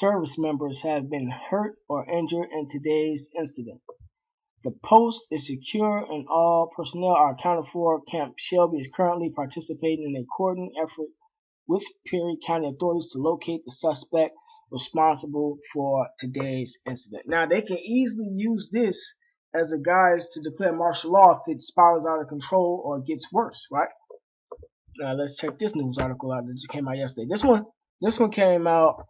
service members have been hurt or injured in today's incident. The post is secure and all personnel are accounted for. Camp Shelby is currently participating in a coordinated effort with Perry County authorities to locate the suspect responsible for today's incident. Now, they can easily use this as a guise to declare martial law if it spirals out of control or gets worse, right? Now, let's check this news article out that just came out yesterday. This one came out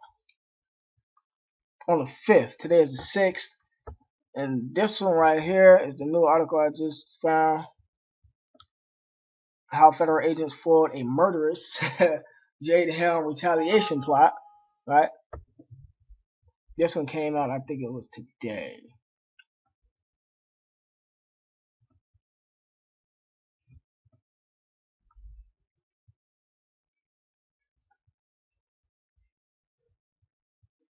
on the 5th. Today is the 6th. And this one right here is the new article I just found. How federal agents foiled a murderous Jade Helm retaliation plot, right? This one came out, I think it was today.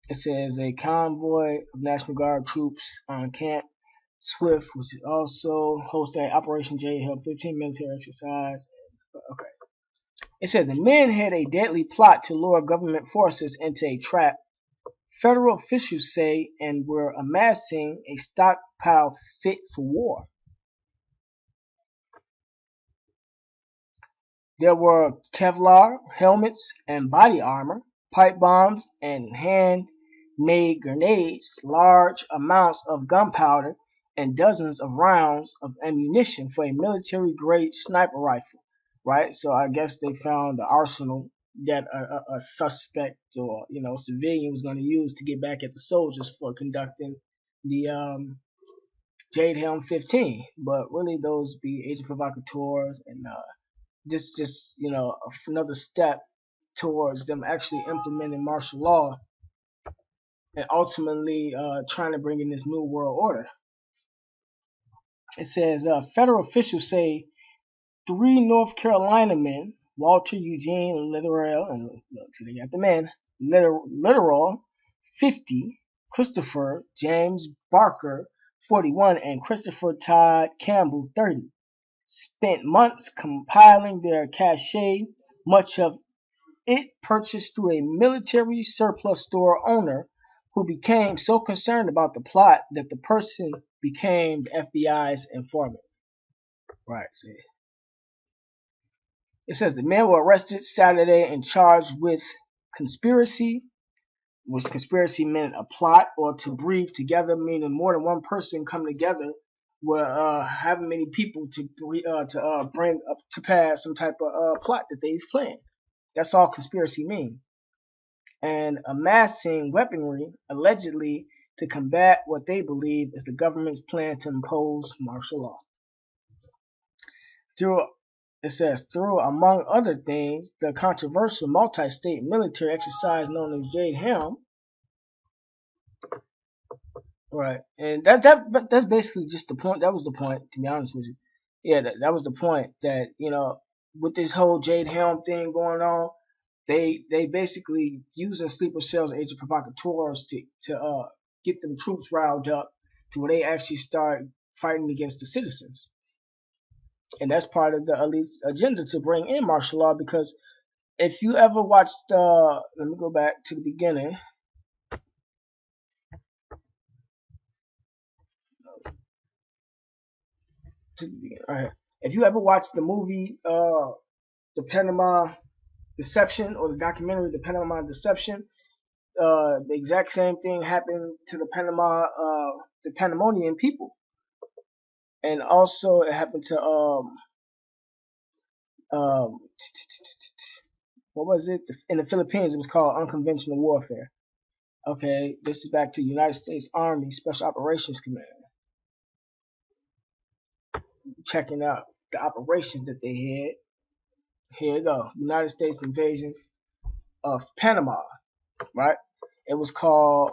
It says a convoy of National Guard troops on Camp Swift, which is also hosting Operation Jade Helm 15 military exercise. Okay. It said the men had a deadly plot to lure government forces into a trap, federal officials say, and were amassing a stockpile fit for war. There were Kevlar helmets and body armor, pipe bombs and hand-made grenades, large amounts of gunpowder, and dozens of rounds of ammunition for a military-grade sniper rifle. Right? So I guess they found the arsenal that a suspect or civilian was going to use to get back at the soldiers for conducting the Jade Helm 15. But really, those be agent provocateurs and this just another step towards them actually implementing martial law and ultimately trying to bring in this new world order. It says federal officials say 3 North Carolina men, Walter Eugene Littoral, and so they got the men, Littoral 50, Christopher James Barker 41, and Christopher Todd Campbell 30, spent months compiling their cachet, much of it purchased through a military surplus store owner who became so concerned about the plot that the person became the FBI's informant. Right, see. It says the men were arrested Saturday and charged with conspiracy, which conspiracy meant a plot or to breathe together, meaning more than one person come together with having many people to bring up to pass some type of plot that they've planned. That's all conspiracy means. And amassing weaponry, allegedly, to combat what they believe is the government's plan to impose martial law. It says, through, among other things, the controversial multi-state military exercise known as Jade Helm. Right. And that's basically just the point. That was the point, to be honest with you. Yeah, that was the point that, with this whole Jade Helm thing going on, they basically using sleeper cells, agent provocateurs to get them troops riled up to where they actually start fighting against the citizens. And that's part of the elite's agenda to bring in martial law, because if you ever watched, let me go back to the beginning. All right. If you ever watched the movie, The Panama Deception, or the documentary, The Panama Deception, the exact same thing happened to the Panamanian people. And also it happened to, what was it? In the Philippines, it was called unconventional warfare. Okay, this is back to United States Army Special Operations Command. Checking out the operations that they had. Here you go. United States invasion of Panama, right? It was called,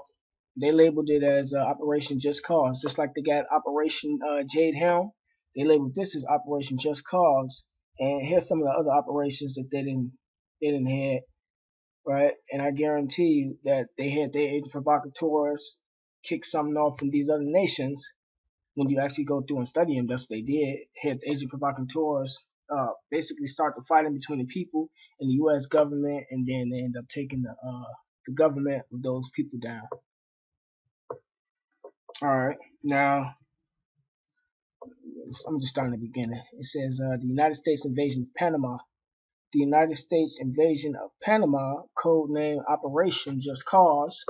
they labeled it as Operation Just Cause. Just like they got Operation Jade Helm, they labeled this as Operation Just Cause. And here's some of the other operations that they didn't have, right? And I guarantee you that they had their agent provocateurs kick something off from these other nations. When you actually go through and study them, that's what they did. Had agent provocateurs basically start the fighting between the people and the U.S. government, and then they end up taking the the government of those people down. All right, now I'm just starting at the beginning. It says the United States invasion of Panama. The United States invasion of Panama, codenamed Operation Just Cause,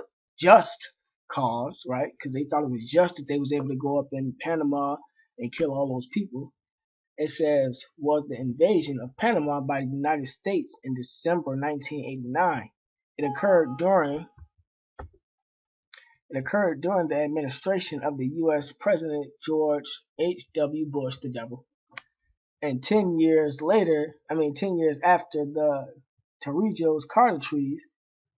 right? Because they thought it was just that they was able to go up in Panama and kill all those people. It says was the invasion of Panama by the United States in December 1989. It occurred during the administration of the U.S. President George H.W. Bush, the devil. And 10 years after the Torrijos Carter Treaties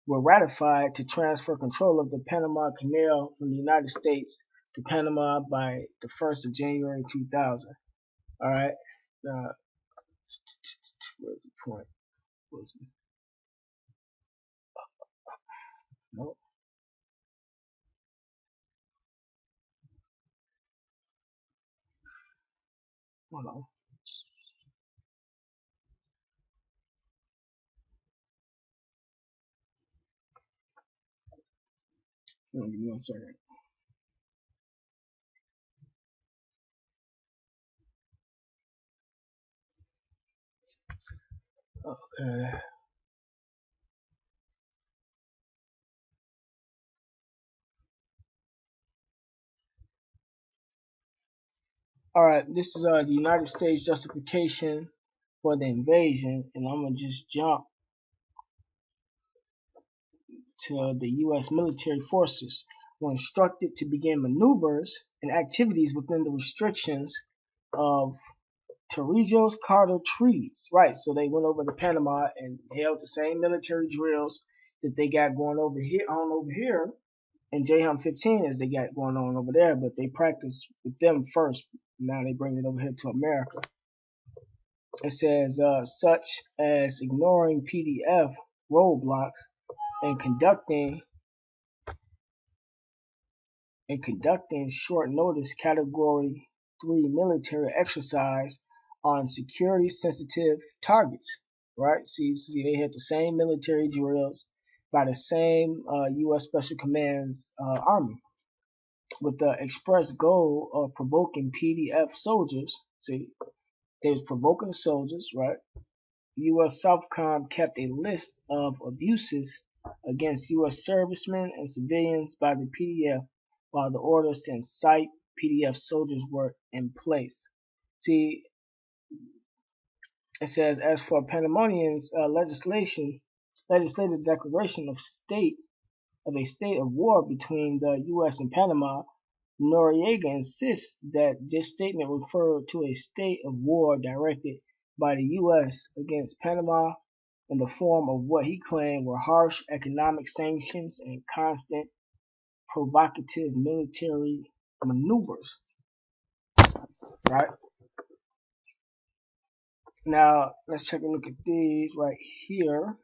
were ratified to transfer control of the Panama Canal from the United States to Panama by the 1st of January 2000. All right. Where's the point? No. Hold on. Give me 1 second. Okay. All right. This is the United States justification for the invasion, and I'm gonna just jump to the U.S. military forces were instructed to begin maneuvers and activities within the restrictions of Torrijos Carter treaties. Right, so they went over to Panama and held the same military drills that they got going over here in JHUM 15 as they got going on over there, but they practiced with them first. Now they bring it over here to America. It says such as ignoring PDF roadblocks and conducting short notice Category 3 military exercise on security sensitive targets. Right? See, they had the same military drills by the same U.S. Special Command's Army with the express goal of provoking PDF soldiers. See, they was provoking the soldiers, right? U.S. Southcom kept a list of abuses against U.S. servicemen and civilians by the PDF while the orders to incite PDF soldiers were in place. See, it says, as for Panamanians, legislative declaration of a state of war between the U.S. and Panama, Noriega insists that this statement referred to a state of war directed by the U.S. against Panama in the form of what he claimed were harsh economic sanctions and constant provocative military maneuvers. Right? Now, let's take a look at these right here.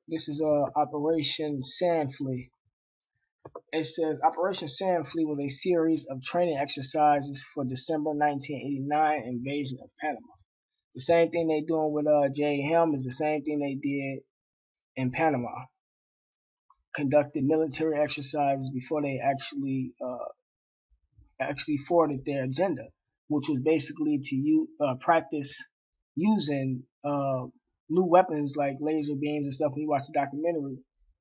This is Operation Sand Flea. It says Operation Sand Flea was a series of training exercises for December 1989 invasion of Panama. The same thing they doing with JHUM is the same thing they did in Panama. Conducted military exercises before they actually forwarded their agenda, which was basically to practice using new weapons like laser beams and stuff. When you watch the documentary,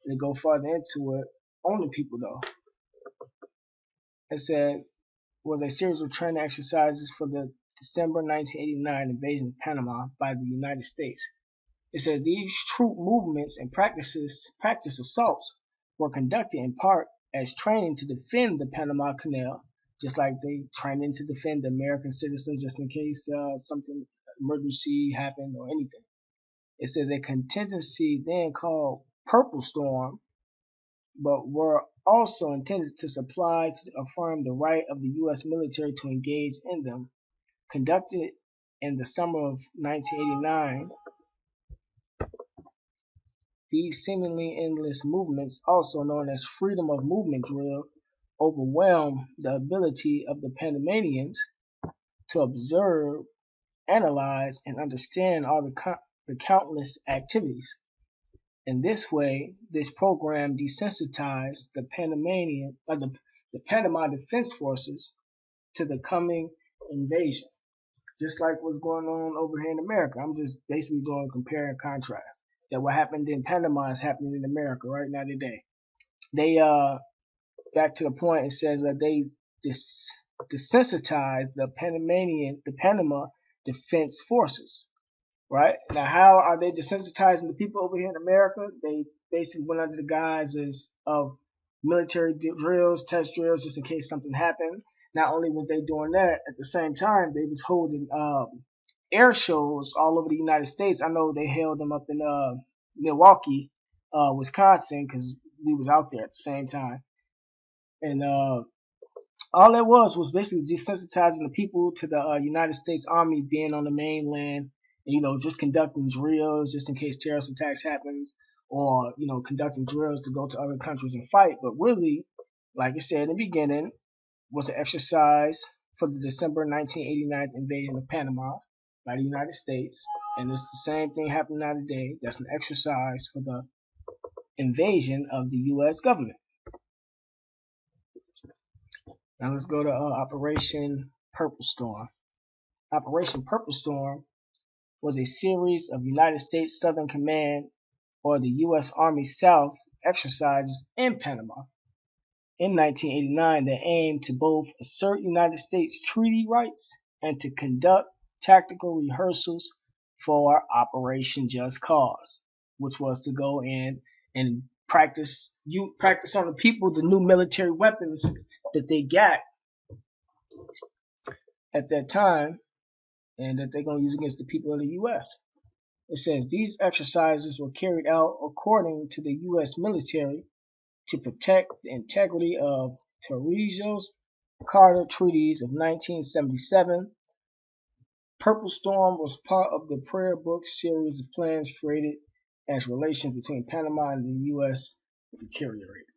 they go further into it on the people though. It says was a series of training exercises for the December 1989 invasion of Panama by the United States. It says these troop movements and practice assaults were conducted in part as training to defend the Panama Canal, just like they training to defend the American citizens just in case something emergency happened or anything. It says a contingency then called Purple Storm, but were also intended to supply to affirm the right of the U.S. military to engage in them. Conducted in the summer of 1989, these seemingly endless movements, also known as freedom of movement drill, overwhelm the ability of the Panamanians to observe analyze and understand all the countless activities. In this way, this program desensitized the Panama Defense Forces to the coming invasion. Just like what's going on over here in America. I'm just basically doing compare and contrast. That what happened in Panama is happening in America right now today. They back to the point, it says that they desensitized the Panama Defense Forces. Right? Now, how are they desensitizing the people over here in America? They basically went under the guises of military drills, test drills, just in case something happened. Not only was they doing that, at the same time, they was holding air shows all over the United States. I know they held them up in Milwaukee, Wisconsin, because we was out there at the same time. And all it was basically desensitizing the people to the United States Army being on the mainland, and, just conducting drills just in case terrorist attacks happens, or conducting drills to go to other countries and fight. But really, like I said in the beginning, was an exercise for the December 1989 invasion of Panama by the United States, and it's the same thing happening now today. That's an exercise for the invasion of the U.S. government. Now let's go to Operation Purple Storm. Operation Purple Storm was a series of United States Southern Command, or the U.S. Army South, exercises in Panama. In 1989, they aimed to both assert United States treaty rights and to conduct tactical rehearsals for Operation Just Cause, which was to go in and practice on the people the new military weapons that they got at that time and that they're going to use against the people of the U.S. It says these exercises were carried out according to the U.S. military to protect the integrity of Torrijos-Carter treaties of 1977. Purple Storm was part of the prayer book series of plans created as relations between Panama and the U.S. deteriorated.